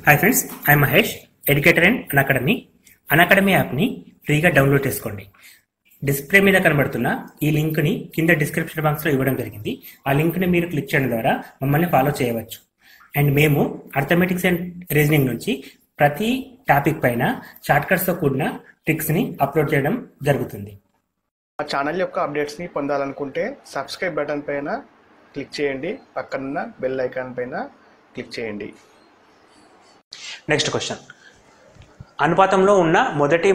Hi friends, I Mahesh, educator and Unacademy. Unacademy యాప్ని ఫ్రీగా download చేసుకోండి. డిస్ప్లే మీద కనబడుతున్న ఈ లింక్ని కింద డిస్క్రిప్షన్ బాక్స్లో ఇవ్వడం జరిగింది. ఆ లింక్ని మీరు క్లిక్ చేయడం ద్వారా మమ్మల్ని ఫాలో చేయవచ్చు. అండ్ మేము అర్థమెటిక్స్ అండ్ రీజనింగ్ నుంచి ప్రతి టాపిక్ పైన షార్ట్కట్స్తో కూడిన ట్రిక్స్ని అప్లోడ్ చేయడం జరుగుతుంది. మా ఛానల్ యొక్క అప్డేట్స్ని పొందాలనుకుంటే సబ్స్క్రైబ్ బటన్ పైన క్లిక్ చేయండి, పక్కనున్న బెల్ ఐకాన్ పైన క్లిక్ చేయండి. నెక్స్ట్ క్వశ్చన్, అనుపాతంలో ఉన్న మొదటి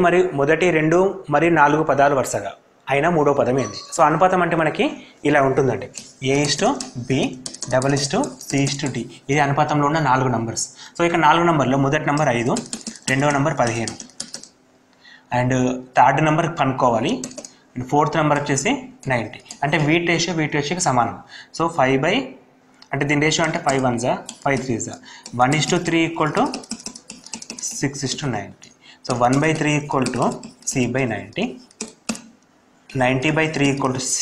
2 మరియు 4 పదాలు వరుసగా అయినా మూడో పదం ఏంది? సో అనుపాతం అంటే మనకి ఇలా ఉంటుందండి. A:B, C:D. ఇది అనుపాతంలో ఉన్న 4 నంబర్స్. సో ఇక 4 నంబర్లో మొదటి నంబర్ 5, రెండవ నంబర్ 15 అండ్ థర్డ్ నెంబర్ కనుక్కోవాలి. అండ్ ఫోర్త్ నెంబర్ వచ్చేసి 90. అంటే వీటి రేషియోకి సమానం. సో 5 అంటే దీని రేషియో అంటే 5 1s 5 3s 1:3 = 6:90. So 1/3 = C/90. 90/3 = C,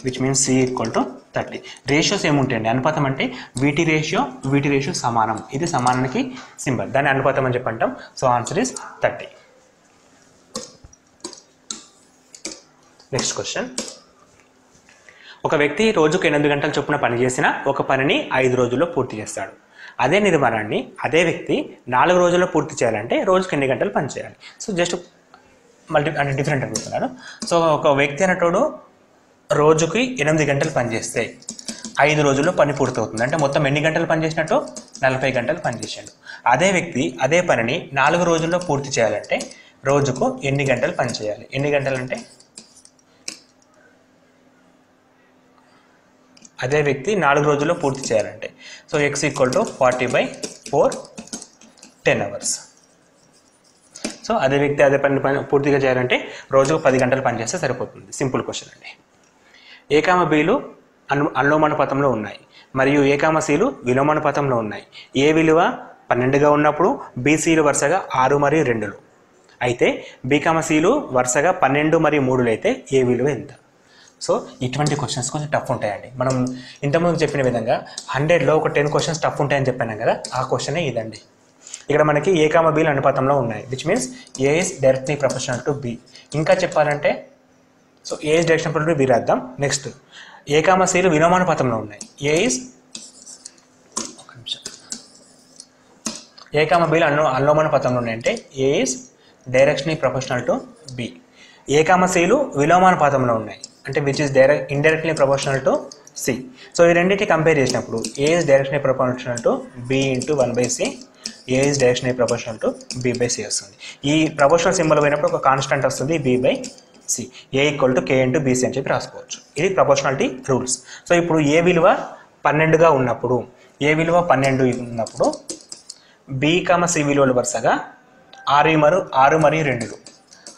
which means C = 30. Ratios ఏముంటాయండి? అనుపాతం అంటే వీటి రేషియో సమానం. ఇది సమానానికి సింబల్, దాన్ని అనుపాతం అని చెప్పంటాం. So answer is 30. Next question, ఒక వ్యక్తి రోజుకు 8 గంటల చొప్పున పనిచేసిన ఒక పనిని 5 రోజుల్లో పూర్తి చేస్తాడు. అదే నిర్మాణాన్ని అదే వ్యక్తి 4 రోజుల్లో పూర్తి చేయాలంటే రోజుకి ఎన్ని గంటలు పని చేయాలి? సో జస్ట్ అంటే డిఫరెంట్ అడుగుతున్నాను. సో ఒక వ్యక్తి అనేటోడు రోజుకి 8 గంటలు పనిచేస్తే 5 రోజుల్లో పని పూర్తవుతుంది. అంటే మొత్తం ఎన్ని గంటలు పనిచేసినట్టు? 40 గంటలు పనిచేసాడు. అదే వ్యక్తి అదే పనిని 4 రోజుల్లో పూర్తి చేయాలంటే రోజుకు ఎన్ని గంటలు పని చేయాలి? ఎన్ని గంటలు అంటే అదే వ్యక్తి 4 రోజుల్లో పూర్తి చేయాలంటే సో x = 40/4 10 hours. సో అదే వ్యక్తి అదే పని పూర్తిగా చేయాలంటే రోజుకు 10 గంటలు పనిచేస్తే సరిపోతుంది. సింపుల్ క్వశ్చన్ అండి. A,Bలు అనులోమానుపాతంలో ఉన్నాయి మరియు A,Cలు విలోమానుపాతంలో ఉన్నాయి. A విలువ 12గా ఉన్నప్పుడు BCలు వరుసగా 6 మరియు 2లు అయితే B,Cలు వరుసగా 12 మరియు 3లు అయితే A విలువ ఎంత? సో ఇటువంటి క్వశ్చన్స్ కొంచెం టఫ్ ఉంటాయండి. మనం ఇంతకుముందు చెప్పిన విధంగా 100లో ఒక 10 క్వశ్చన్స్ టఫ్ ఉంటాయని చెప్పాను కదా, ఆ క్వశ్చనే ఇదండి. ఇక్కడ మనకి A,Bలు అనుపాతంలో ఉన్నాయి, which means A is directly proportional to B. ఇంకా చెప్పాలంటే so A is directly proportional to B రాద్దాం. నెక్స్ట్ A,Cలు విలోమానుపాతంలో ఉన్నాయి. A,Bలు అనులోమానుపాతంలో ఉన్నాయంటే A is directly proportional to B. A,Cలు విలోమానుపాతంలో ఉన్నాయి అంటే which is indirectly proportional to C. So ఈ రెండింటిని కంపేర్ చేసినప్పుడు A is directly proportional to B × 1/C, A is directly proportional to B/C వస్తుంది. ఈ ప్రపోర్షనల్ సింబల్ పోయినప్పుడు ఒక కాన్స్టెంట్ వస్తుంది B/C. A = K × BC అని చెప్పి రాసుకోవచ్చు. ఇది ప్రపోర్షనాలిటీ రూల్స్. సో ఇప్పుడు A విలువ 12గా ఉన్నప్పుడు B,C విలువలు వరుసగా 6 మరియు 2లు.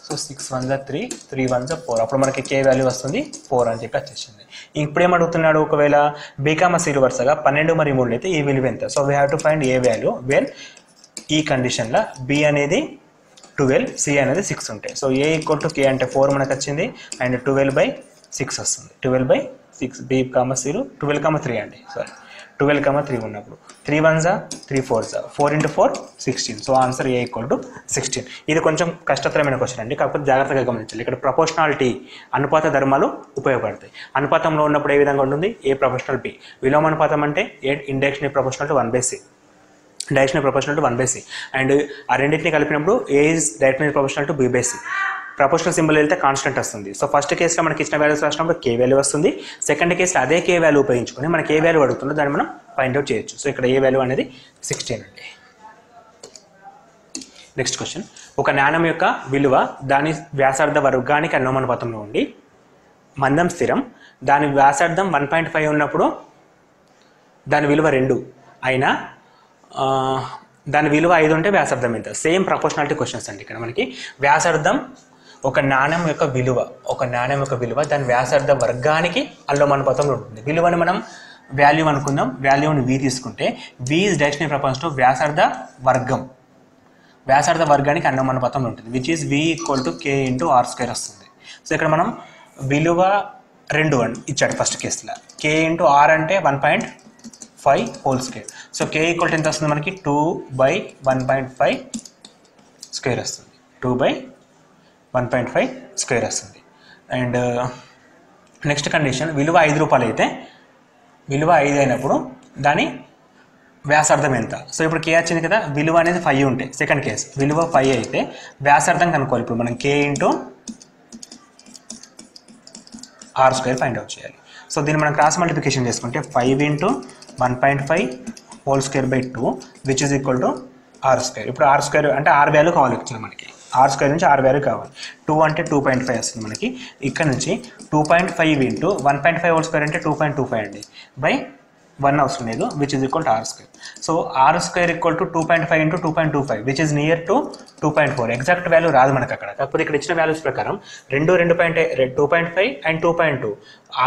So 6 1s 3, 3 1s 4. అప్పుడు మనకి K వాల్యూ వస్తుంది 4 అని చెప్పి వచ్చేసింది. ఇప్పుడు ఏమడుగుతున్నాడు? ఒకవేళ B,Cలు వరుసగా 12 మరియు 3 అయితే ఈ విలువ ఎంత? So we have to find A value when ఈ కండిషన్లో B అనేది 12, C అనేది 6 ఉంటాయి. సో A = K అంటే 4 మనకు వచ్చింది అండ్ 12/6 వస్తుంది. 12/6 B,Cలు 12,3 అండి. సారీ 12,3 ఉన్నప్పుడు 3 1s 3 4s 4 × 4 16. So answer A = 16. ఇది కొంచెం కష్టతరమైన క్వశ్చన్ అండి, కాకపోతే జాగ్రత్తగా గమనించాలి. ఇక్కడ ప్రపోర్షనాలిటీ అనుపాత ధర్మాలు ఉపయోగపడతాయి. అనుపాతంలో ఉన్నప్పుడు ఏ విధంగా ఉంటుంది? A proportional B. విలోమానుపాతం అంటే A indirectly proportional to 1/C, directly proportional to 1/C. And ఆ రెండింటిని కలిపినప్పుడు A is directly proportional to B/C. Proportional symbol వెళ్తే కాన్స్టెంట్ వస్తుంది. సో ఫస్ట్ కేసులో మనకి ఇచ్చిన వాల్యూస్ రాసినప్పుడు K వాల్యూ వస్తుంది. సెకండ్ కేసులో అదే K వాల్యూ ఉపయోగించుకొని మనకి ఏ వాల్యూ అడుగుతుందో దాన్ని మనం ఫైండ్ అవుట్ చేయొచ్చు. సో ఇక్కడ ఏ వాల్యూ అనేది 16 అండి. నెక్స్ట్ క్వశ్చన్, ఒక నాణెం యొక్క విలువ దాని వ్యాసార్థ వర్గానికి అనులోమానుపాతంలో ఉండి మందం స్థిరం, దాని వ్యాసార్థం 1.5 ఉన్నప్పుడు దాని విలువ 2 అయినా దాని విలువ 5 ఉంటే వ్యాసార్థం ఎంత? సేమ్ ప్రపోర్షనాలిటీ క్వశ్చన్స్ అండి. ఇక్కడ మనకి వ్యాసార్థం ఒక నాణెం యొక్క విలువ దాని వ్యాసార్థ వర్గానికి అనులోమానుపాతంలో ఉంటుంది. విలువని మనం వాల్యూ అనుకుందాం. వాల్యూని V తీసుకుంటే V is directly proportional to వ్యాసార్థ వర్గానికి అనులోమానుపాతంలో ఉంటుంది, which is V = K × R² వస్తుంది. సో ఇక్కడ మనం విలువ 2 ఇచ్చాడు ఫస్ట్ కేసులో. K × R అంటే 1.5 whole square. So k equal to ఎంత వస్తుంది మనకి 2/1.5 స్క్వేర్ వస్తుంది. 2/1.5 స్క్వేర్ వస్తుంది. అండ్ నెక్స్ట్ కండిషన్ విలువ 5 రూపాయలు అయితే విలువ 5 అయినప్పుడు దాని వ్యాసార్థం ఎంత? సో ఇప్పుడు k వచ్చింది కదా, విలువ అనేది 5 ఉంటే సెకండ్ కేసు విలువ 5 అయితే వ్యాసార్థం కనుక్కోవాలి. ఇప్పుడు మనం k into r² find out చేయాలి. సో దీన్ని మనం క్రాస్ మల్టిప్లికేషన్ చేసుకుంటే 5 into 1.5 whole square by 2 which is equal to r². ఇప్పుడు r² అంటే r వాల్యూ కావాలి యాక్చువల్లీ మనకి, r² నుంచి r వాల్యూ కావాలి. 2 అంటే 2.5 వస్తుంది మనకి. ఇక్కడ నుంచి 2.5 ఇంటూ 1.5 హోల్ స్క్వేర్ అంటే 2.25 అండి బై 1 అవసరం లేదు which is equal to r². So r² equal to 2.5 into 2.25 which is near to 2.4. Exact value రాదు మనకు అక్కడ, కాకపోతే ఇక్కడ ఇచ్చిన వాల్యూస్ ప్రకారం 2.5 అండ్ 2.2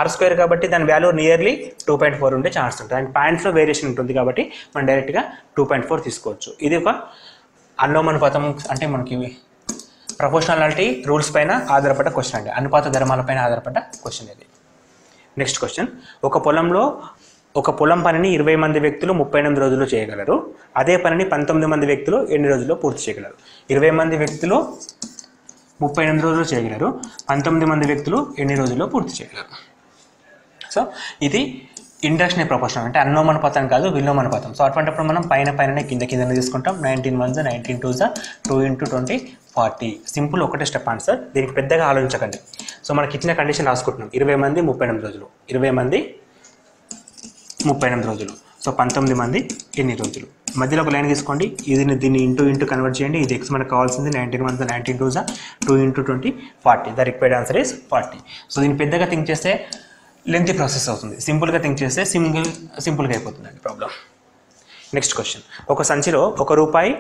r² కాబట్టి దాని వాల్యూ నియర్లీ 2.4 ఉండే ఛాన్స్ ఉంటుంది. అండ్ పాయింట్స్లో వేరియేషన్ ఉంటుంది కాబట్టి మనం డైరెక్ట్గా 2.4 తీసుకోవచ్చు. ఇది ఒక అనులోమానుపాతం అంటే మనకి ప్రపోర్షనాలిటీ రూల్స్ పైన ఆధారపడ్డ క్వశ్చన్ అండి, అనుపాత ధర్మాలపైన ఆధారపడ్డ క్వశ్చన్ ఇది. నెక్స్ట్ క్వశ్చన్, ఒక పొలం పనిని 20 మంది వ్యక్తులు 38 రోజుల్లో చేయగలరు. అదే పనిని 19 మంది వ్యక్తులు ఎన్ని రోజుల్లో పూర్తి చేయగలరు? 20 మంది వ్యక్తులు 38 రోజుల్లో చేయగలరు, 19 మంది వ్యక్తులు ఎన్ని రోజుల్లో పూర్తి చేయగలరు? సో ఇది ఇండక్షనరీ ప్రపోర్షనల్ అంటే అన్నోమనుపాతం కాదు, విలోమానుపాతం. సో అటువంటిప్పుడు మనం పైన కింద తీసుకుంటాం. 19 1 19 2 2 into 20 40. సింపుల్, ఒకటే స్టెప్ ఆన్సర్, దీనికి పెద్దగా ఆలోచించకండి. సో మనకి ఇచ్చిన కండిషన్ రాసుకుంటున్నాం, 20 మంది 38 రోజులు, 20 మంది 38 రోజులు. సో 19 మంది ఎన్ని రోజులు? మధ్యలో ఒక లైన్ తీసుకోండి, దీన్ని ఇంటూ కన్వర్ట్ చేయండి. ఇది ఎక్స్ మనకు కావాల్సింది 19 1 19 2 2 into 20 40. The required answer is 40. So దీన్ని పెద్దగా థింక్ చేస్తే లెంతీ ప్రాసెస్ అవుతుంది, సింపుల్గా థింక్ చేస్తే సింపుల్గా అయిపోతుందండి ప్రాబ్లం. నెక్స్ట్ క్వశ్చన్, ఒక సంచిలో ₹1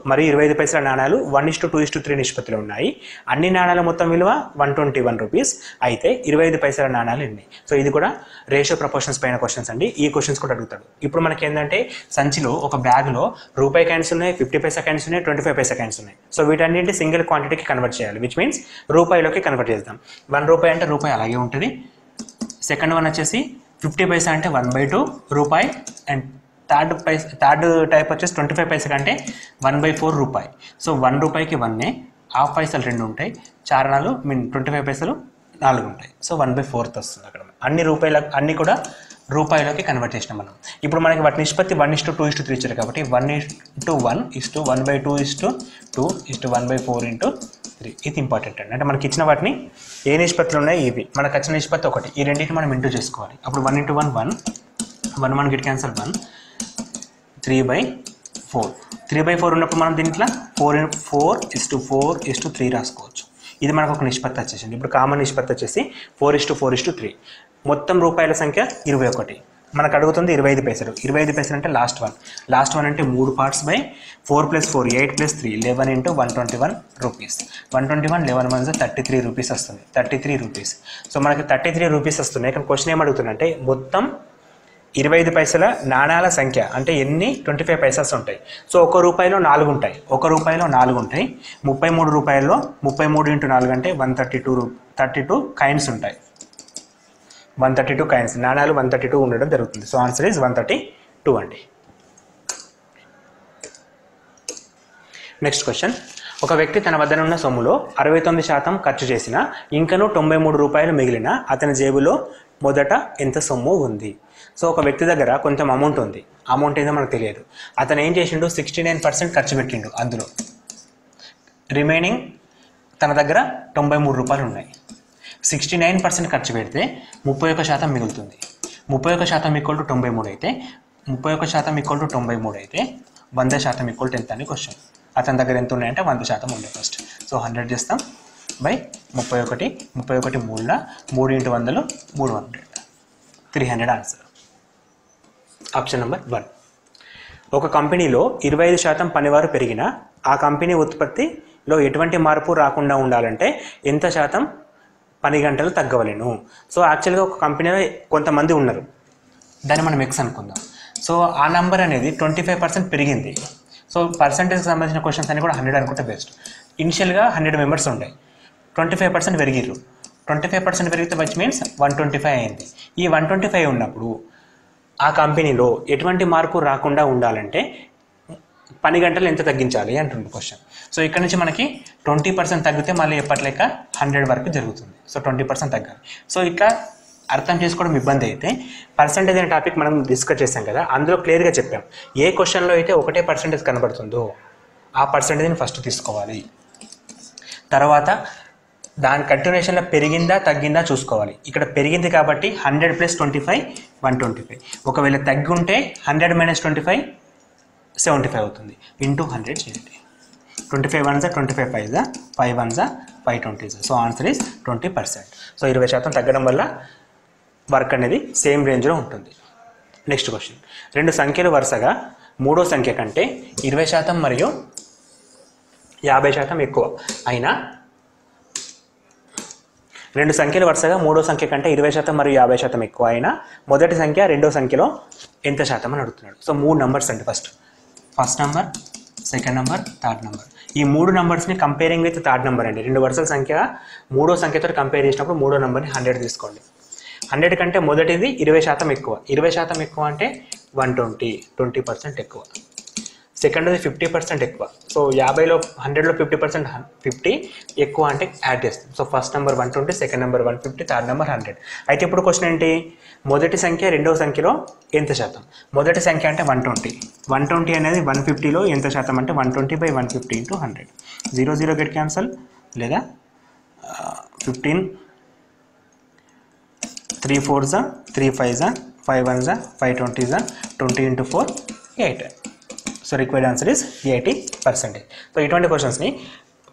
మరియు 25 పైసల నాణాలు 1:2:3 నిష్పత్తిలో ఉన్నాయి. అన్ని నాణాల మొత్తం విలువ ₹121 అయితే 25 పైసల నాణాలు ఎన్ని? సో ఇది కూడా రేషియో ప్రపోర్షన్స్ పైన క్వశ్చన్స్ అండి. ఈ క్వశ్చన్స్ కూడా అడుగుతాడు. ఇప్పుడు మనకి ఏంటంటే సంచిలో ఒక బ్యాగ్లో రూపాయి కాయిన్స్ ఉన్నాయి, 50 పైసా కాయిన్స్ ఉన్నాయి, 25 పైసా కాయిన్స్ ఉన్నాయి. సో వీటన్నింటి సింగిల్ క్వాంటిటీకి కన్వర్ట్ చేయాలి, విచ్ మీన్స్ రూపాయిలోకి కన్వర్ట్ చేద్దాం. ₹1 అంటే రూపాయి అలాగే ఉంటుంది. సెకండ్ వన్ వచ్చేసి 50 పైసా అంటే 1/2 రూపాయి. అండ్ థర్డ్ టైప్ వచ్చేసి 25 పైసా అంటే 1/4 రూపాయి. సో ₹1కి 1 హాఫ్ పైసలు 2 ఉంటాయి, చారణాలు 25 పైసలు 4 ఉంటాయి. సో 1/4 వస్తుంది అక్కడ. అన్ని కూడా రూపాయిలోకి కన్వర్ట్ చేసినాం మనం. ఇప్పుడు మనకి వాటి నిష్పత్తి 1:2:3 ఇచ్చారు కాబట్టి 1:1 1/2:2 1/4 ఇది ఇంపార్టెంట్ అండి. అంటే మనకి ఇచ్చిన వాటిని ఏ నిష్పత్తులు ఉన్నాయి ఇవి, మనకు వచ్చిన నిష్పత్తి ఒకటి, ఈ రెండింటిని మనం ఇంటూ చేసుకోవాలి. అప్పుడు 1 × 1 1 1 గెట్ క్యాన్సల్ 1 3/4 3/4 ఉన్నప్పుడు మనం దీంట్లో 4:4:3 రాసుకోవచ్చు. ఇది మనకు ఒక నిష్పత్తి వచ్చేసింది. ఇప్పుడు కామన్ నిష్పత్తి వచ్చేసి 4:4:3. మొత్తం రూపాయల సంఖ్య 21. మనకు అడుగుతుంది 25 పైసలు. 25 పైసలు అంటే లాస్ట్ వన్ అంటే 3 parts by 4 + 4 8 + 3 11 into 121 rupees. 121 11 1 33 rupees వస్తుంది. 33 రూపీస్. సో మనకి 33 రూపీస్ వస్తున్నాయి. ఇక్కడ క్వశ్చన్ ఏమడుగుతుందంటే మొత్తం 25 పైసల నాణాల సంఖ్య అంటే ఎన్ని 25 పైసస్ ఉంటాయి. సో ₹1 4 ఉంటాయి. ₹1 33 రూపాయల్లో 33 × 4 అంటే 132 కాయిన్స్ ఉంటాయి. 132 కాయిన్స్, నాణాలు 132 ఉండడం జరుగుతుంది. సో ఆన్సర్ ఈజ్ 132 అండి. నెక్స్ట్ క్వశ్చన్, ఒక వ్యక్తి తన వద్దనున్న సొమ్ములో 69% ఖర్చు చేసిన ఇంకను ₹93 మిగిలిన అతని జేబులో మొదట ఎంత సొమ్ము ఉంది? సో ఒక వ్యక్తి దగ్గర కొంచెం అమౌంట్ ఉంది, అమౌంట్ ఏదో మనకు తెలియదు. అతను ఏం చేసిండు, 69% ఖర్చు పెట్టిండు. అందులో రిమైనింగ్ తన దగ్గర ₹93 ఉన్నాయి. 69% ఖర్చు పెడితే 31% మిగులుతుంది. 31% = 93 అయితే 100% ఎంత అని క్వశ్చన్. అతని దగ్గర ఎంత ఉన్నాయంటే 100% ఉండే ఫస్ట్. సో 100 చేస్తాం బై 31 3 × 100 300 300 ఆన్సర్. Option number 1. ఒక కంపెనీలో 25% పనివారు పెరిగిన ఆ కంపెనీ ఉత్పత్తిలో ఎటువంటి మార్పు రాకుండా ఉండాలంటే ఎంత శాతం పని గంటలు తగ్గవలేను? సో యాక్చువల్గా ఒక కంపెనీలో కొంతమంది ఉన్నారు, దాన్ని మనం ఎక్స్ అనుకుందాం. సో ఆ నెంబర్ అనేది 25% పెరిగింది. సో పర్సంటేజ్కి సంబంధించిన క్వశ్చన్స్ అన్ని కూడా 100 అనుకుంటే బెస్ట్. ఇనిషియల్గా 100 మెంబర్స్ ఉంటాయి, 25% పెరిగిర్రు. 25% పెరిగితే విచ్ మీన్స్ 125 అయింది. ఈ 125 ఉన్నప్పుడు ఆ కంపెనీలో ఎటువంటి మార్పు రాకుండా ఉండాలంటే పని గంటలు ఎంత తగ్గించాలి అంటుంది క్వశ్చన్. సో ఇక్కడ నుంచి మనకి 20% తగ్గితే మళ్ళీ ఎప్పట్లేక 100 వరకు జరుగుతుంది. సో 20% తగ్గాలి. సో ఇట్లా అర్థం చేసుకోవడం ఇబ్బంది అయితే పర్సంటేజ్ అనే టాపిక్ మనం డిస్కస్ చేసాం కదా, అందులో క్లియర్గా చెప్పాం ఏ క్వశ్చన్లో అయితే ఒకటే పర్సంటేజ్ కనబడుతుందో ఆ పర్సంటేజ్ని ఫస్ట్ తీసుకోవాలి. తర్వాత దాని కంటిన్యూషన్లో పెరిగిందా తగ్గిందా చూసుకోవాలి. ఇక్కడ పెరిగింది కాబట్టి 100 + 25 125. ఒకవేళ తగ్గి ఉంటే 100 - 25 75 అవుతుంది. ఇంటూ 100 చేయండి. 25 1s 25 5s 5 1s 5 20s. So answer is 20%. So 20% తగ్గడం వల్ల వర్క్ అనేది సేమ్ రేంజ్లో ఉంటుంది. నెక్స్ట్ క్వశ్చన్, రెండు సంఖ్యలు వరుసగా మూడో సంఖ్య కంటే 20% మరియు 50% ఎక్కువ అయినా రెండు సంఖ్యలు వరుసగా మూడో సంఖ్య కంటే 20% మరియు 50% ఎక్కువ అయినా మొదటి సంఖ్య రెండో సంఖ్యలో ఎంత శాతం అని అడుగుతున్నాడు. సో 3 నంబర్స్ అండి. First number, second number, third number. ఈ 3 నంబర్స్ని కంపేరింగ్ విత్ థర్డ్ నెంబర్ అండి. రెండు వరుసల సంఖ్య మూడో సంఖ్యతో కంపేర్ చేసినప్పుడు మూడో నెంబర్ని 100 తీసుకోండి. 100 కంటే మొదటిది 20% ఎక్కువ. 20% ఎక్కువ అంటే 120, 20% ఎక్కువ. సెకండ్ది 50% ఎక్కువ. సో 50లో 100లో 50% 50 ఎక్కువ అంటే యాడ్ చేస్తాం. So first number 120, second number 150, third number 100. అయితే ఇప్పుడు క్వశ్చన్ ఏంటి, మొదటి సంఖ్య రెండవ సంఖ్యలో ఎంత శాతం? మొదటి సంఖ్య అంటే 120. 120 అనేది 150లో ఎంత శాతం అంటే 120/150 × 100. 0 0 గెట్ క్యాన్సల్, లేదా 15 3 4s 3 5s 5 1s 5 20s 20 × 4 8. So required answer is 80%. So ఇటువంటి క్వశ్చన్స్ని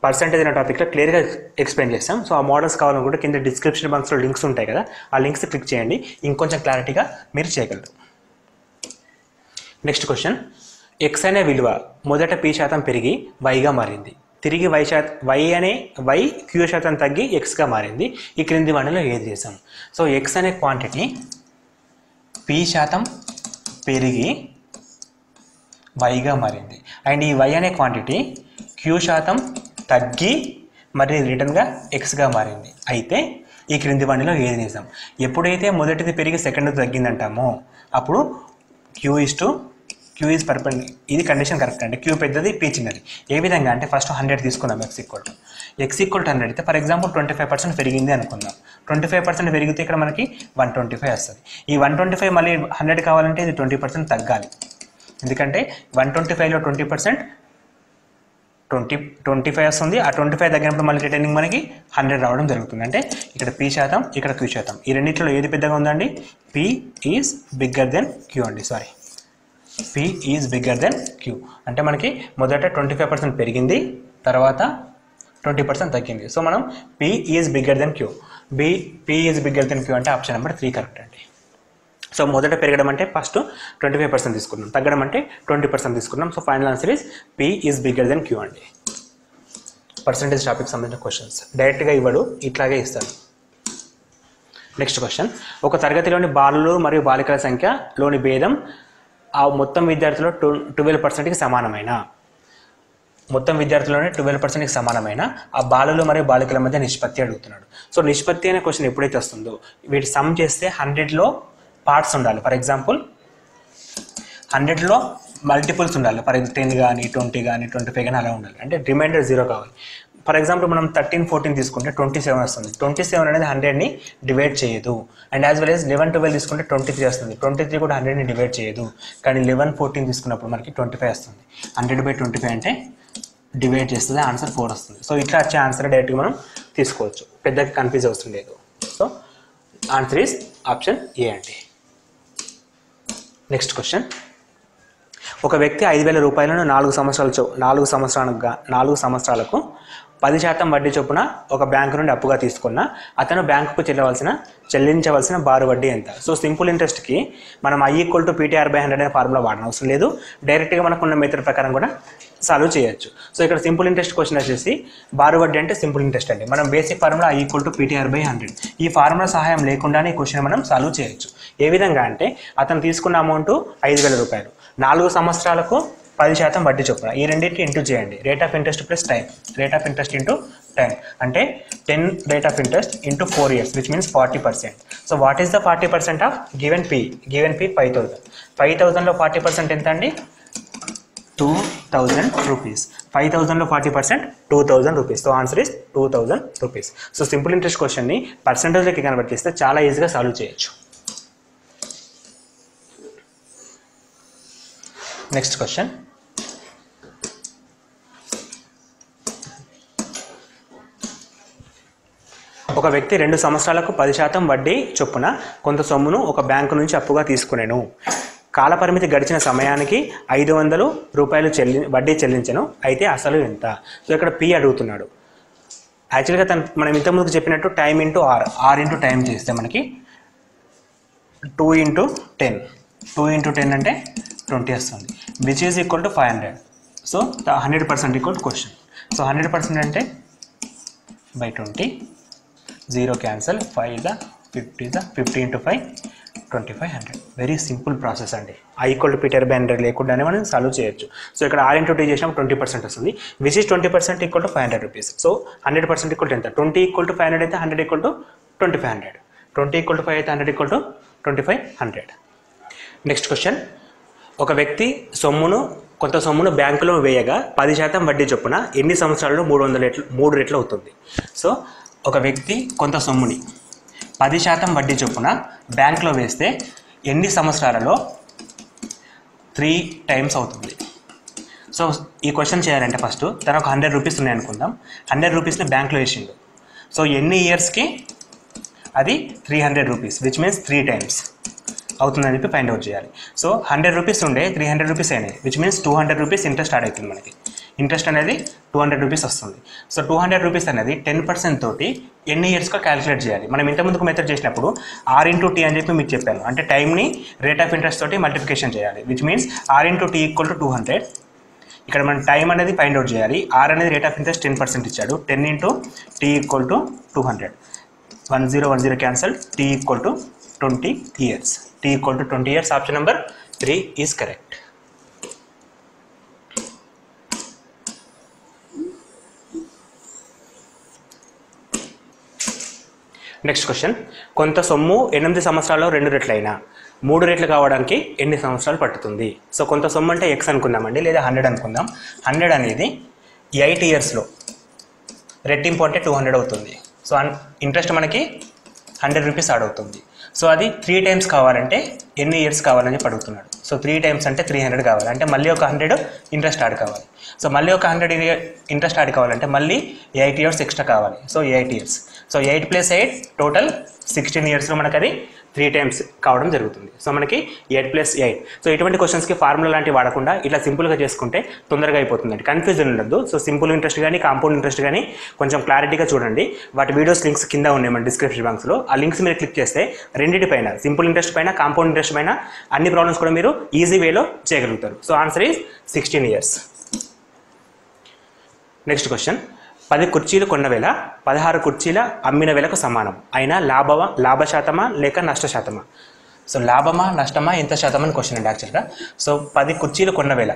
పర్సంటేజ్ అనే టాపిక్లో క్లియర్గా ఎక్స్ప్లెయిన్ చేస్తాం. సో ఆ మోడల్స్ కావాలనుకుంటే కింద డిస్క్రిప్షన్ బాక్స్లో లింక్స్ ఉంటాయి కదా, ఆ లింక్స్ క్లిక్ చేయండి, ఇంకొంచెం క్లారిటీగా మీరు చేయగలరు. నెక్స్ట్ క్వశ్చన్, ఎక్స్ అనే విలువ మొదట p% పెరిగి వైగా మారింది. తిరిగి వై Q% తగ్గి ఎక్స్గా మారింది. ఈ క్రింది వాటిలో ఏది చేసాం? సో ఎక్స్ అనే క్వాంటిటీ p% పెరిగి వైగా మారింది, అండ్ ఈ వై అనే క్వాంటిటీ Q% తగ్గి మరి రిటర్న్గా ఎక్స్గా మారింది. అయితే ఈ క్రింది వాటిలో ఏది నిజం? ఎప్పుడైతే మొదటిది పెరిగి సెకండ్ తగ్గిందంటామో అప్పుడు Q ఈజ్ పర్పెండిక్యులర్. ఇది కండిషన్ కరెక్ట్ అంటే Q పెద్దది, P చిన్నది. ఏ విధంగా అంటే ఫస్ట్ 100 తీసుకున్నాం, x = 100 అయితే ఫర్ ఎగ్జాంపుల్ 25% పెరిగింది అనుకుందాం. 25% పెరిగితే ఇక్కడ మనకి 125 వస్తుంది. ఈ 125 మళ్ళీ 100 కావాలంటే ఇది 20% తగ్గాలి. ఎందుకంటే 125లో 20% 25 వస్తుంది. ఆ 25 తగ్గినప్పుడు మళ్ళీ రిటర్నింగ్ మనకి 100 రావడం జరుగుతుంది. అంటే ఇక్కడ p%, ఇక్కడ Q%. ఈ రెండింటిలో ఏది పెద్దగా ఉందండి? P is bigger than Q అండి. Sorry, P is bigger than Q. అంటే మనకి మొదట 25% పెరిగింది, తర్వాత 20% తగ్గింది. సో మనం P is bigger than Q. P is bigger than Q అంటే ఆప్షన్ నెంబర్ 3 కరెక్ట్ అండి. సో మొదట పెరగడం అంటే ఫస్ట్ 25% తీసుకున్నాం, తగ్గడం అంటే 20% తీసుకున్నాం. So final answer is P is bigger than Q అండి. పర్సంటేజ్ టాపిక్ సంబంధించిన క్వశ్చన్స్ డైరెక్ట్గా ఇవ్వడు, ఇట్లాగే ఇస్తాడు. నెక్స్ట్ క్వశ్చన్, ఒక తరగతిలోని బాలులు మరియు బాలికల సంఖ్యలోని భేదం ఆ మొత్తం విద్యార్థులు 12%కి సమానమైన, మొత్తం విద్యార్థుల్లోనే 12%కి సమానమైన ఆ బాలులు మరియు బాలికల మధ్య నిష్పత్తి అడుగుతున్నాడు. సో నిష్పత్తి అనే క్వశ్చన్ ఎప్పుడైతే వస్తుందో వీటి సమ్ చేస్తే 100లో పార్ట్స్ ఉండాలి. ఫర్ ఎగ్జాంపుల్ 100లో మల్టిపుల్స్ ఉండాలి. ఫర్ 10 కానీ 20 కానీ 25 కానీ అలా ఉండాలి. అంటే రిమైండర్ 0 కావాలి. ఫర్ ఎగ్జాంపుల్ మనం 13 14 తీసుకుంటే 27 వస్తుంది. 27 అనేది 100ని డివైడ్ చేయదు. అండ్ యాజ్ వెల్ యాజ్ 11 12 తీసుకుంటే 23 వస్తుంది. 23 కూడా 100ని డివైడ్ చేయదు. కానీ 11 14 తీసుకున్నప్పుడు మనకి 25 వస్తుంది. 100/25 అంటే డివైడ్ చేస్తుంది, ఆన్సర్ 4 వస్తుంది. సో ఇట్లా వచ్చే ఆన్సర్ డైరెక్ట్గా మనం తీసుకోవచ్చు, పెద్దగా కన్ఫ్యూజ్ అవసరం లేదు. So answer is option A అండి. నెక్స్ట్ క్వశ్చన్, ఒక వ్యక్తి 5,000 రూపాయలను 4 సంవత్సరాలకు 10% వడ్డీ చొప్పున ఒక బ్యాంకు నుండి అప్పుగా తీసుకున్న అతను బ్యాంకుకు చెల్లించవలసిన బారు వడ్డీ ఎంత? సో సింపుల్ ఇంట్రెస్ట్కి మనం I = PTR/100 అనే ఫార్ములా వాడడం అవసరం లేదు, డైరెక్ట్గా మనకున్న మెథడ్ ప్రకారం కూడా సాల్వ్ చేయొచ్చు. సో ఇక్కడ సింపుల్ ఇంట్రెస్ట్ క్వశ్చన్ వచ్చేసి బారు వడ్డీ అంటే సింపుల్ ఇంట్రెస్ట్ అండి. మనం బేసిక్ ఫార్ములా I = PTR/100. ఈ ఫార్ములా సహాయం లేకుండానే ఈ క్వశ్చన్ మనం సాల్వ్ చేయొచ్చు. ఏ విధంగా అంటే అతను తీసుకున్న అమౌంట్ 5,000 రూపాయలు, 4 సంవత్సరాలకు 10% వడ్డీ చొప్పున, ఈ రెండింటిని ఇంటూ చేయండి. Rate of interest plus time, rate of interest into 10 అంటే 10 rate of interest into 4 years which means 40%. So what is the 40% of given P? Given P 5,000. 5,000 లో 40% ఎంత అండి? 2,000 rupees. 5,000 లో 40% 2,000 rupees. So answer is 2,000 rupees. So simple interest question ని percentage లోకి convert చేస్తే చాలా ఈజీగా సాల్వ్ చేయొచ్చు. Next question. ఒక వ్యక్తి 2 సంవత్సరాలకు 10% వడ్డీ చొప్పున కొంత సొమ్మును ఒక బ్యాంకు నుంచి అప్పుగా తీసుకునేను. కాలపరిమితి గడిచిన సమయానికి 500 రూపాయలు వడ్డీ చెల్లించను. అయితే అసలు ఎంత? సో ఇక్కడ పి అడుగుతున్నాడు. యాక్చువల్గా మనం ఇంతకుముందు చెప్పినట్టు time into R into time చేస్తే మనకి 2 ఇంటూ 10 అంటే 20 వస్తుంది, which is equal to 500. So 100% equal to question. So 100% అంటే బై 20, 0 క్యాన్సల్, 5 ద 50 ద 50 ఇంటూ 5 2500. వెరీ సింపుల్ ప్రాసెస్ అండి. ఐ ఈక్వల్ టు పీటర్ బై 100 లేకుండానే మనం సాల్వ్ చేయొచ్చు. సో ఇక్కడ ఆర్ ఇంటూ టీ చేసినప్పుడు 20% వస్తుంది, which is 20% equal to 500 rupees. So 100% equal to ఎంత? 20 ఈక్వల్ టు 500 అయితే 100 ఈక్వల్ టు 2500. 20 ఈక్వల్ టు 5 అయితే 100 ఈక్వల్ టు 2500. Next question. ఒక వ్యక్తి కొంత సొమ్మును బ్యాంకులో వేయగా 10% వడ్డీ చొప్పున ఎన్ని సంవత్సరాల్లో 3 రెట్లు అవుతుంది? సో ఒక వ్యక్తి కొంత సొమ్ముని 10% వడ్డీ చొప్పున బ్యాంకులో వేస్తే ఎన్ని సంవత్సరాలలో 3 టైమ్స్ అవుతుంది? సో ఈ క్వశ్చన్ చేయాలంటే ఫస్ట్ తనకు 100 రూపీస్ ఉన్నాయి అనుకుందాం. 100 రూపీస్ని బ్యాంకులో వేసిండు. సో ఎన్ని ఇయర్స్కి అది 300 రూపీస్, విచ్ మీన్స్ 3 టైమ్స్ అవుతుందని చెప్పి ఫైండ్ అవుట్ చేయాలి. సో 100 రూపీస్ ఉండే 300 రూపీస్ అయినాయి, which means 200 rupees interest add అవుతుంది. మనకి ఇంట్రెస్ట్ అనేది 200 రూపీస్ వస్తుంది. సో 200 రూపీస్ అనేది 10% తోటి ఎన్ని ఇయర్స్గా క్యాలిక్యులేట్ చేయాలి? మనం ఇంతకుముందుకు మెథడ్ చేసినప్పుడు ఆర్ ఇంటూ టీ అని చెప్పి మీకు చెప్పాను. అంటే టైంని రేట్ ఆఫ్ ఇంట్రెస్ట్ తోటి మల్టిప్లికేషన్ చేయాలి, which means R into T equal to 200. ఇక్కడ మనం టైం అనేది ఫైండ్ అవుట్ చేయాలి. ఆర్ అనేది రేట్ ఆఫ్ ఇంట్రెస్ట్ 10% ఇచ్చాడు. 10 into T equal to 200. 10 cancel, T equal to 20 years. T equal to 20 years. Option number 3 is correct. Next question. కొంత సొమ్ము 8 సంవత్సరాల్లో 2 రెట్లైనా 3 రెట్లు కావడానికి ఎన్ని సంవత్సరాలు పట్టుతుంది? సో కొంత సొమ్ము అంటే ఎక్స్ అనుకుందామండి, లేదా 100 అనుకుందాం. 100 అనేది 8 ఇయర్స్లో రెట్టింపు అంటే 200 అవుతుంది. సో ఇంట్రెస్ట్ మనకి 100 రూపీస్ యాడ్ అవుతుంది. సో అది 3 టైమ్స్ కావాలంటే ఎన్ని ఇయర్స్ కావాలని చెప్పి అడుగుతున్నాడు. సో 3 టైమ్స్ అంటే 300 కావాలి, అంటే మళ్ళీ ఒక 100 ఇంట్రెస్ట్ యాడ్ కావాలి. సో మళ్ళీ ఒక 100 ఇంట్రెస్ట్ యాడ్ కావాలంటే మళ్ళీ 8 ఇయర్స్ ఎక్స్ట్రా కావాలి. So 8 years. సో 8 + 8 టోటల్ 16 ఇయర్స్లో మనకు అది 3 టైమ్స్ కావడం జరుగుతుంది. సో మనకి 8 + 8. సో ఇటువంటి క్వశ్చన్స్కి ఫార్ములా లాంటివి వాడకుండా ఇట్లా సింపుల్గా చేసుకుంటే తొందరగా అయిపోతుందండి, కన్ఫ్యూజన్ ఉండదు. సో సింపుల్ ఇంట్రెస్ట్ కానీ కాంపౌండ్ ఇంట్రెస్ట్ కానీ కొంచెం క్లారిటీగా చూడండి. వాటి వీడియోస్ లింక్స్ కింద ఉన్నాయి మన డిస్క్రిప్షన్ బాక్స్లో. ఆ లింక్స్ మీరు క్లిక్ చేస్తే రెండింటిపైన, సింపుల్ ఇంట్రెస్ట్ పైన, కాంపౌండ్ ఇంట్రెస్ట్ పైన అన్ని ప్రాబ్లమ్స్ కూడా మీరు ఈజీ వేలో చేయగలుగుతారు. So answer is 16 years. Next question. 10 కుర్చీలు కొన్న వేళ 16 కుర్చీల అమ్మిన వేలకు సమానం అయినా లాభ శాతమా లేక నష్ట శాతమా? సో లాభమా నష్టమా ఎంత శాతం అని క్వశ్చన్ అండి యాక్చువల్గా. సో 10 కుర్చీలు కొన్న వేళ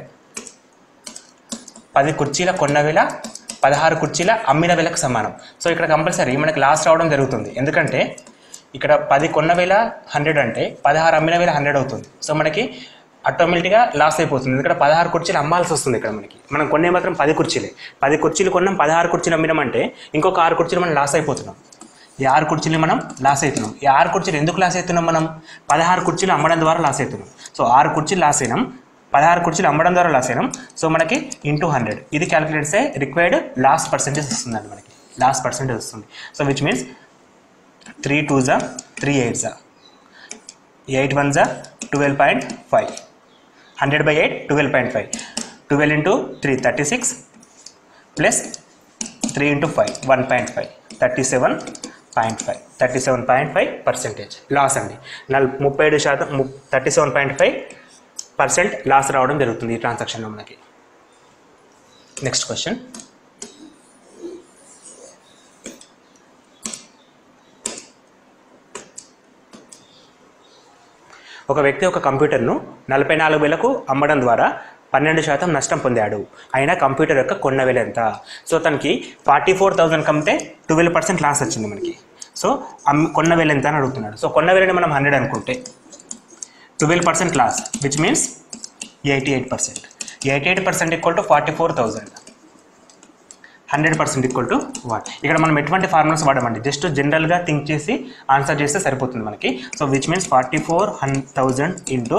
16 కుర్చీల అమ్మిన వేలకు సమానం. సో ఇక్కడ కంపల్సరీ మనకి లాస్ రావడం జరుగుతుంది, ఎందుకంటే ఇక్కడ 10 కొన్న వేళ 100 అంటే 16 అమ్మిన వేళ 100 అవుతుంది. సో మనకి ఆటోమేటిక్గా లాస్ అయిపోతుంది, ఎందుకంటే 16 కుర్చీలు అమ్మాల్సి వస్తుంది. ఇక్కడ మనం కొనే మాత్రం 10 కుర్చీలే. 10 కుర్చీలు కొన్నాం, 16 కుర్చీలు అమ్మినామంటే ఇంకొక 6 కుర్చీలు మనం లాస్ అయిపోతున్నాం. ఈ 6 కుర్చీలు మనం లాస్ అవుతున్నాం. ఈ 6 కుర్చీలు ఎందుకు లాస్ అవుతున్నాం? మనం 16 కుర్చీలు అమ్మడం ద్వారా లాస్ అవుతున్నాం. సో 6 కుర్చీలు లాస్ అయినాం, 16 కుర్చీలు అమ్మడం ద్వారా లాస్ అయినాం. సో మనకి ఇంటూ 100 ఇది క్యాలిక్యులేట్ చేస్తే రిక్వైర్డ్ లాస్ పర్సెంటేజ్ వస్తుందండి, మనకి లాస్ పర్సెంటేజ్ వస్తుంది. So which means 3 2s 3 8s 8 1s 12.5. 100/8 12.5. 12 into 3 36 plus 3 into 5 1.5 37.5% loss అండి. 37% 37.5% లాస్ రావడం జరుగుతుంది ఈ ట్రాన్సాక్షన్లో మనకి. Next question. ఒక వ్యక్తి ఒక కంప్యూటర్ను 44,000కు అమ్మడం ద్వారా 12% నష్టం పొందాడు. అయినా కంప్యూటర్ యొక్క కొన్న విల ఎంత? సో తనకి 44,000 కమ్మితే 12% లాస్ వచ్చింది మనకి. సో కొన్న విల ఎంత అని అడుగుతున్నాడు. సో కొన్న విలని మనం 100 అనుకుంటే 12% loss which means 88%. 88% equal to 44,000. 100% equal to what? ఇక్కడ మనం ఎటువంటి ఫార్ములాస్ వాడమండి, జస్ట్ జనరల్గా థింక్ చేసి ఆన్సర్ చేస్తే సరిపోతుంది మనకి. So which means 44,000 into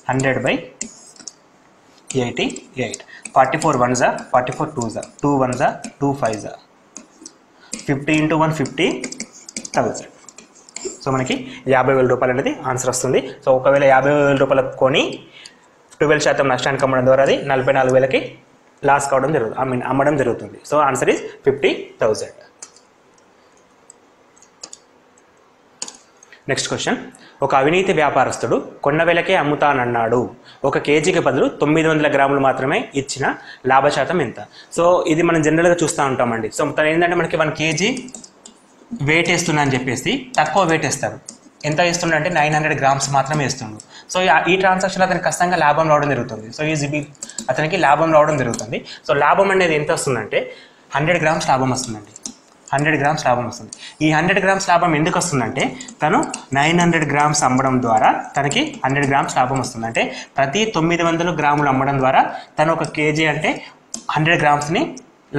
100/88. 44 1s 44 2s 2 1s 2 5s 50 into 1 50,000. So మనకి 50,000 రూపాయలు అనేది ఆన్సర్ వస్తుంది. సో ఒకవేళ 50,000 రూపాయలకు కొని 12% నష్టానికి అమ్మడం ద్వారా అది 44,000కి లాస్ కావడం జరుగుతుంది, అమ్మడం జరుగుతుంది. So answer is 50,000. Next question. ఒక అవినీతి వ్యాపారస్తుడు కొన్న వేలకే అమ్ముతానన్నాడు. 1 కేజీకి బదులు 900 గ్రాములు మాత్రమే ఇచ్చిన లాభశాతం ఎంత? సో ఇది మనం జనరల్గా చూస్తూ ఉంటామండి. సో తను ఏంటంటే మనకి 1 కేజీ వెయిట్ వేస్తున్నా అని చెప్పేసి తక్కువ వెయిట్ వేస్తాడు. ఎంత వేస్తుండే అంటే 900 గ్రామ్స్ మాత్రమే వేస్తుండు. సో ఈ ట్రాన్సాక్షన్ అతనికి ఖచ్చితంగా లాభం రావడం జరుగుతుంది. సో అతనికి లాభం రావడం జరుగుతుంది. సో లాభం అనేది ఎంత వస్తుందంటే 100 గ్రామ్స్ లాభం వస్తుందండి. 100 గ్రామ్స్ లాభం వస్తుంది. ఈ 100 గ్రామ్స్ లాభం ఎందుకు వస్తుందంటే తను 900 గ్రామ్స్ అమ్మడం ద్వారా తనకి 100 గ్రామ్స్ లాభం వస్తుంది. అంటే ప్రతి 900 గ్రాములు అమ్మడం ద్వారా తను 1 కేజీ అంటే 100 గ్రామ్స్ని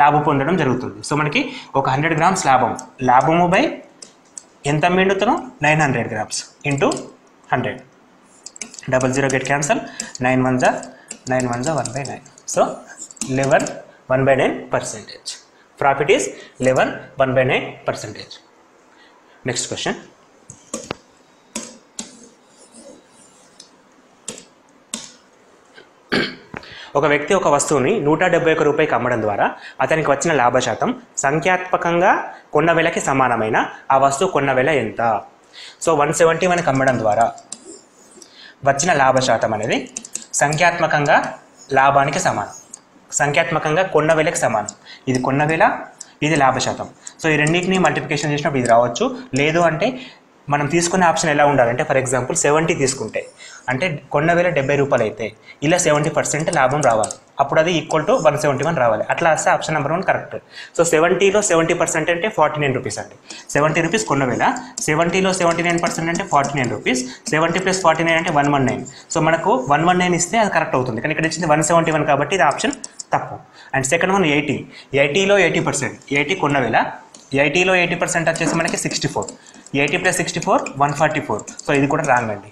లాభం పొందడం జరుగుతుంది. సో మనకి ఒక 100 గ్రామ్స్ లాభము బై ఎంత అమ్మిండుతాను 900 grams into 100. 00 get cancel. 9 1s 1/9. So 11 1/9%. Profit is 11 1/9%. Next question. ఒక వ్యక్తి ఒక వస్తువుని 171 రూపాయకి అమ్మడం ద్వారా అతనికి వచ్చిన లాభశాతం సంఖ్యాత్మకంగా కొన్న వెలకి సమానమైన ఆ వస్తువు కొన్న వెల ఎంత? సో 171కి అమ్మడం ద్వారా వచ్చిన లాభశాతం అనేది సంఖ్యాత్మకంగా లాభానికి సమానం, సంఖ్యాత్మకంగా కొన్న వెలకి సమానం. ఇది కొన్న వెల, ఇది లాభశాతం. సో ఈ రెండింటిని మల్టిప్లికేషన్ చేసినప్పుడు ఇది రావచ్చు. లేదు అంటే మనం తీసుకునే ఆప్షన్ ఎలా ఉండాలంటే ఫర్ ఎగ్జాంపుల్ 70 తీసుకుంటే అంటే కొన్న వేల 70 రూపాయలు అయితే ఇలా 70% లాభం రావాలి. అప్పుడు అది ఈక్వల్ టు 171 రావాలి. అట్లా వస్తే ఆప్షన్ నెంబర్ 1 కరెక్ట్. సో 70లో 70% అంటే 49 రూపీస్ అండి. 70 రూపీస్ కొన్న వేల, 70లో 79% అంటే 49 రూపీస్. 70 + 49 అంటే 119. సో మనకు 119 ఇస్తే అది కరెక్ట్ అవుతుంది. కానీ ఇక్కడ ఇచ్చింది 171 కాబట్టి ఇది ఆప్షన్ తప్పు. And second one 80. 80లో 80%. 80 కొన్న వేల, 80లో 80% వచ్చేసి మనకి 64. 80 + 64 144. సో ఇది కూడా రాంగ్ అండి.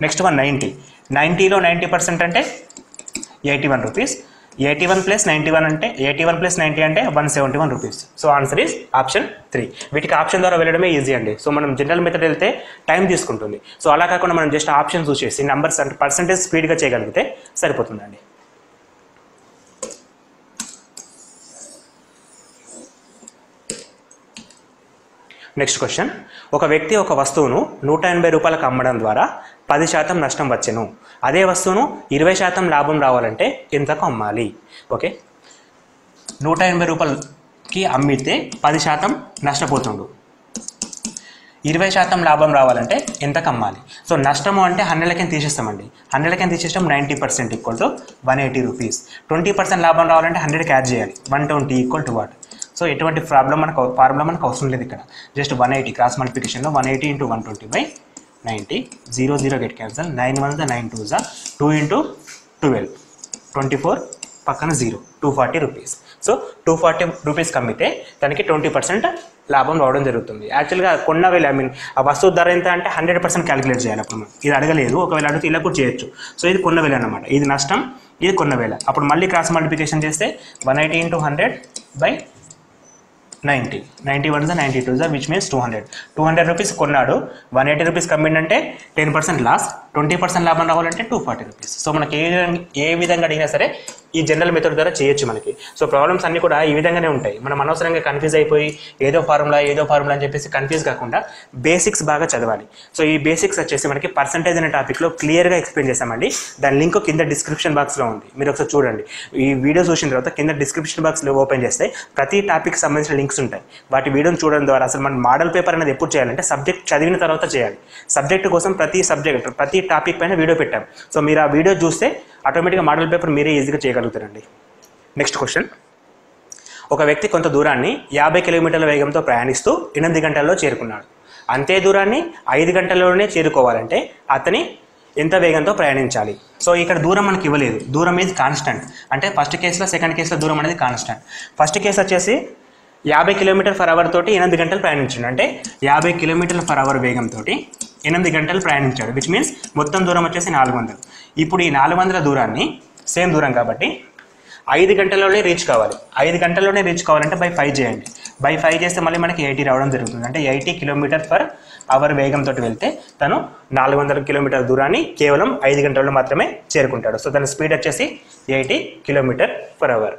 Next one 90. 90లో 90% అంటే 81 రూపీస్. 81 + 91 అంటే 81 + 90 అంటే 171 rupees. So answer is option 3. వీటికి ఆప్షన్ ద్వారా వెళ్ళడమే ఈజీ అండి. సో మనం జనరల్ మెథడ్ వెళ్తే టైం తీసుకుంటుంది. సో అలా కాకుండా మనం జస్ట్ ఆప్షన్ చూసేసి నెంబర్స్ అంటే పర్సంటేజ్ స్పీడ్గా చేయగలిగితే సరిపోతుందండి. Next question. ఒక వ్యక్తి ఒక వస్తువును 180 రూపాయలకు అమ్మడం ద్వారా 10% నష్టం వచ్చెను. అదే వస్తువును 20% లాభం రావాలంటే ఎంతకు అమ్మాలి? ఓకే, 180 రూపాయలకి అమ్మితే 10% నష్టపోతుండు. 20% లాభం రావాలంటే ఎంతకు అమ్మాలి? సో నష్టము అంటే 100లకి తీసేస్తామండి. 100లకి తీసేస్తాం 90% ఈక్వల్ టు 180 రూపీస్. 20% లాభం రావాలంటే 100కి యాడ్ చేయాలి. 120 ఈక్వల్ టు వాట్? సో ఎటువంటి ఫార్ములా మనకు అవసరం లేదు ఇక్కడ. జస్ట్ 180 క్రాస్ మల్టిప్లికేషన్లో 180 × 120/90. 00 గెట్ క్యాన్సల్. 9 1s 9 2s 2 × 12 24 పక్కన 0 240 రూపీస్. సో 240 రూపీస్కి అమ్మితే దానికి 20% లాభం రావడం జరుగుతుంది. యాక్చువల్గా కొన్న వేల ఆ వస్తువు ధర ఎంత అంటే 100% క్యాలిక్యులేట్ చేయాలి. అప్పుడు మనం ఇది అడగలేదు, ఒకవేళ అడిగితే ఇలా కూడా చేయొచ్చు. సో ఇది కొన్న వేల అనమాట, ఇది నష్టం, ఇది కొన్న వేల. అప్పుడు మళ్ళీ క్రాస్ మల్టిప్లికేషన్ చేస్తే 180 × 100/90. 90 1s 90 2s which means 200 rupees కొన్నాడు. 180 రూపీస్ కమ్మిందంటే 10% లాస్. 20% లాభం రావాలంటే 240 రూపీస్. సో మనకి ఏ విధంగా అడిగినా సరే ఈ జనరల్ మెథడ్ ద్వారా చేయొచ్చు మనకి. సో ప్రాబ్లమ్స్ అన్నీ కూడా ఈ విధంగానే ఉంటాయి. మనం అనవసరంగా కన్ఫ్యూజ్ అయిపోయి ఏదో ఫార్ములా అని చెప్పేసి కన్ఫ్యూజ్ కాకుండా బేసిక్స్ బాగా చదవాలి. సో ఈ బేసిక్స్ వచ్చేసి మనకి పర్సంటేజ్ అనే టాపిక్లో క్లియర్గా ఎక్స్ప్లెయిన్ చేస్తామండి. దాని లింక్ కింద డిస్క్రిప్షన్ బాక్స్లో ఉంది, మీరు ఒకసారి చూడండి. ఈ వీడియో చూసిన తర్వాత కింద డిస్క్రిప్షన్ బాక్స్లో ఓపెన్ చేస్తే ప్రతి టాపిక్ సంబంధించిన లింక్స్ ఉంటాయి. వాటి వీడియోని చూడడం ద్వారా అసలు మన మోడల్ పేపర్ అనేది ఎప్పుడు చేయాలంటే సబ్జెక్ట్ చదివిన తర్వాత చేయాలి. సబ్జెక్ట్ కోసం ప్రతి టాపిక్ పైన వీడియో పెట్టాం. సో మీరు ఆ వీడియో చూస్తే ఆటోమేటిక్గా మోడల్ పేపర్ మీరే ఈజీగా చేయగలుగుతారండి. నెక్స్ట్ క్వశ్చన్, ఒక వ్యక్తి కొంత దూరాన్ని 50 కిలోమీటర్ల వేగంతో ప్రయాణిస్తూ 8 గంటల్లో చేరుకున్నాడు. అంతే దూరాన్ని 5 గంటల్లోనే చేరుకోవాలంటే అతని ఎంత వేగంతో ప్రయాణించాలి? సో ఇక్కడ దూరం మనకి ఇవ్వలేదు. దూరం అనేది కాన్స్టెంట్. అంటే ఫస్ట్ కేసులో సెకండ్ కేసులో దూరం అనేది కాన్స్టెంట్. ఫస్ట్ కేసు వచ్చేసి 50 km/h తోటి 8 గంటలు ప్రయాణించాడు. అంటే 50 km/h వేగంతో 8 గంటలు ప్రయాణించాడు. విచ్ మీన్స్ మొత్తం దూరం వచ్చేసి 400. ఇప్పుడు ఈ 400 దూరాన్ని సేమ్ దూరం కాబట్టి 5 గంటల్లోనే రీచ్ కావాలి. 5 గంటల్లోనే రీచ్ కావాలంటే బై 5 చేయండి. బై 5 చేస్తే మళ్ళీ మనకి 80 రావడం జరుగుతుంది. అంటే 80 km/h వేగంతో వెళ్తే తను 400 కిలోమీటర్ దూరాన్ని కేవలం 5 గంటల్లో మాత్రమే చేరుకుంటాడు. సో తన స్పీడ్ వచ్చేసి 80 km/h.